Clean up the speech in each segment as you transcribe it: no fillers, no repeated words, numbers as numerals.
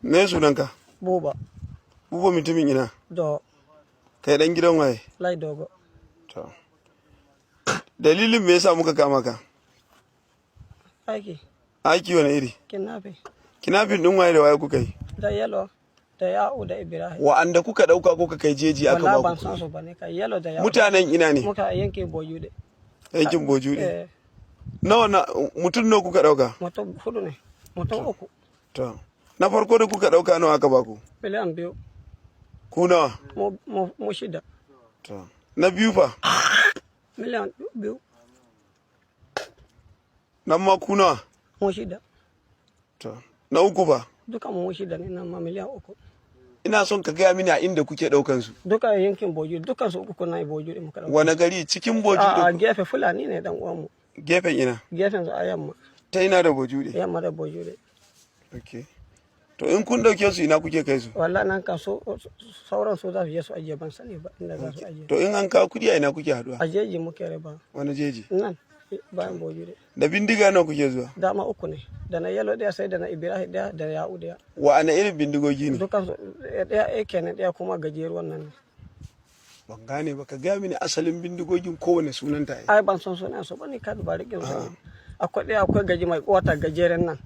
Me sunanka? Buba. Buba mutumin ina? Do. Kai dan gidan waye? Lai Dogo. To. Dalilin me yasa muka kama ka? Aiki. Aiki wani iri? Kidnapping. Kidnapping din waye da waye kuka yi? Da Yalo, da Ya'u, da Ibrahim. Wa'anda kuka dauka kuka kai jeji aka ba ku? Wallahi ban san su bane, kai Yalo da Ya'u. Mutanen ina ne? Muka yanke Bojude. Yankin Bojude. Eh, Nawa na mutum nawa kuka dauka? mutum 4 ne. Mutum 3. To. Na farko da kuka dauka nawa aka ba ku? Miliyan 2. Ku nawa? Mu 6. To. Na biyu fa? Miliyan 2. Nan ma ku nawa? Mu 6. To. Na uku fa? Duka mu 6 ne nan ma miliyan 3. Ina son ka gaya mini a inda kuke daukan su. Duka yankin Bojude, dukan su uku na Bojude muka dauka. Wani gari cikin Bojude? A gefe Fulani ne dan uwan mu. Gefen ina? Gefen su a yamma. Ta ina da Bojude? Yamma da Bojude. Okay. To in kun dauke su ina kuke kai su? Wallahi nan kan so sauran su za su je su ajiye ban sani ba inda za su ajiye. To in an kawo kudi a ina kuke haduwa? A jeji muke riba. Wani jeji? Nan bayan Bojude. Da bindiga nawa kuke zuwa? Dama 3 ne. Da na Yalo daya sai da na Ibrahim daya da Ya'u daya. Wa'ana irin bindigogi ne? Dukan su daya AK ne daya kuma gajeruwan nan ne. Ban gane ba, ka gaya mini asalin bindigogin kowane sunan ta. Ai ban san sunan su bane ka duba rikin su. Akwai daya akwai gaji mai kota gajeren nan.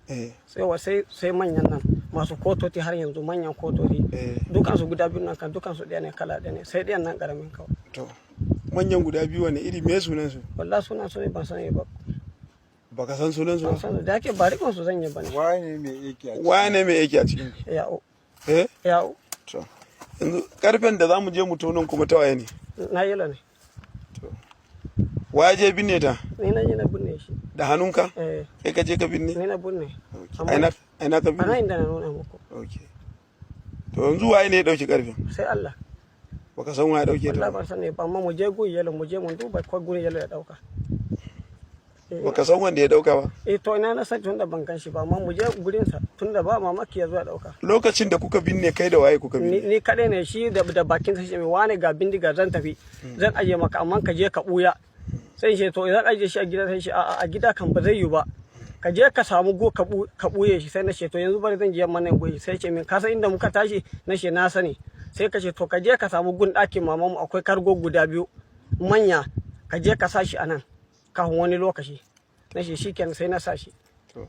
Sai manyan nan masu kototi har yanzu manyan kototi. Dukan su guda biyu nan kan dukan su daya ne kala daya ne sai dayan nan karamin kawai. To manyan guda biyu wani iri me sunan su? Wallahi sunan su ne ban sani ba. Baka san sunan su ba? Ban san da yake ba rikon su zan yi bane. Waye ne me yake a cikin? Ya'u. Eh? Ya'u. To yanzu karfen da zamu je mu tonon kuma ta waye ne? Na Yalo ne. To waye je binne ta? Ni na je na binne shi. Da hannunka? Eh. Kai ka je ka binne? Ni na binne. Aina ka binne? Ana inda na nuna muku. Okay. To yanzu waye ne ya dauki karfen? Sai Allah. Baka san waye dauke ta? Wallahi ban sani ba amma mu je gun Yalo mu je mun duba ko gun Yalo ya dauka. Baka san wanda ya dauka ba? To ina na san tunda ban gan shi ba amma mu je gurin sa tunda ba mamaki ya zo ya dauka. Lokacin da kuka binne kai da waye kuka binne? Ni kadai ne shi da bakin sa shi mai wani ga bindiga zan tafi. Zan aje maka amma ka je ka buya. Sai shi to idan aje shi a gida sai shi a gida kan ba zai yi ba. Ka je ka samu go ka buye shi sai na ce to yanzu bari zan je yamma nan goyi sai ce min ka san inda muka tashi na ce na sani. Sai ka ce to ka je ka samu gun ɗakin mamanmu akwai kargo guda 2 manya ka je ka sa shi a nan kafin wani lokaci na shi shikenan sai na sa shi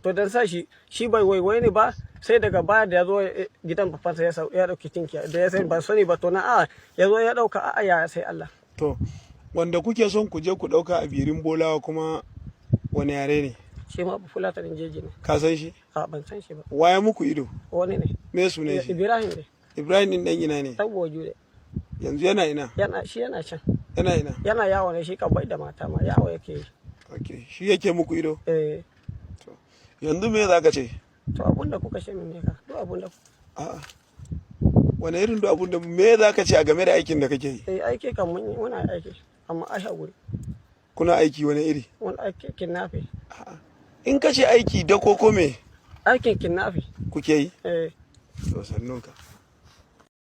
to dan sa shi bai waiwai ne ba sai daga baya da ya zo gidan bafansa ya dauki tinkiya da ya sai ba sani ba to na ya zo ya dauka ya sai Allah. To wanda kuke son ku je ku dauka a birin bolawa kuma wani yare ne? Shi ma fulatanin jeji ne. Ka san shi? A ban san shi ba. Waye muku ido? Wani ne. Me sunan shi? Ibrahim ne. Ibrahim din dan ina ne? Dan Bojude. Yanzu yana ina? Shi yana can. Yana ina? Yana yawo ne shi kan bai da mata ma yawo yake yi. Okay, shi yake muku ido? Eh. To yanzu me zaka ce? To abunda kuka ce min me ka? Duk abunda. A'a. Wani irin duk abunda me zaka ce a game da aikin da kake yi? Aiki kan muna aiki amma a shaguri. Kuna aiki wani iri? Wani aiki kidnapping. A'a. In ka ce aiki da koko me? Aikin kidnapping. Kuke yi? Eh. To sannunka.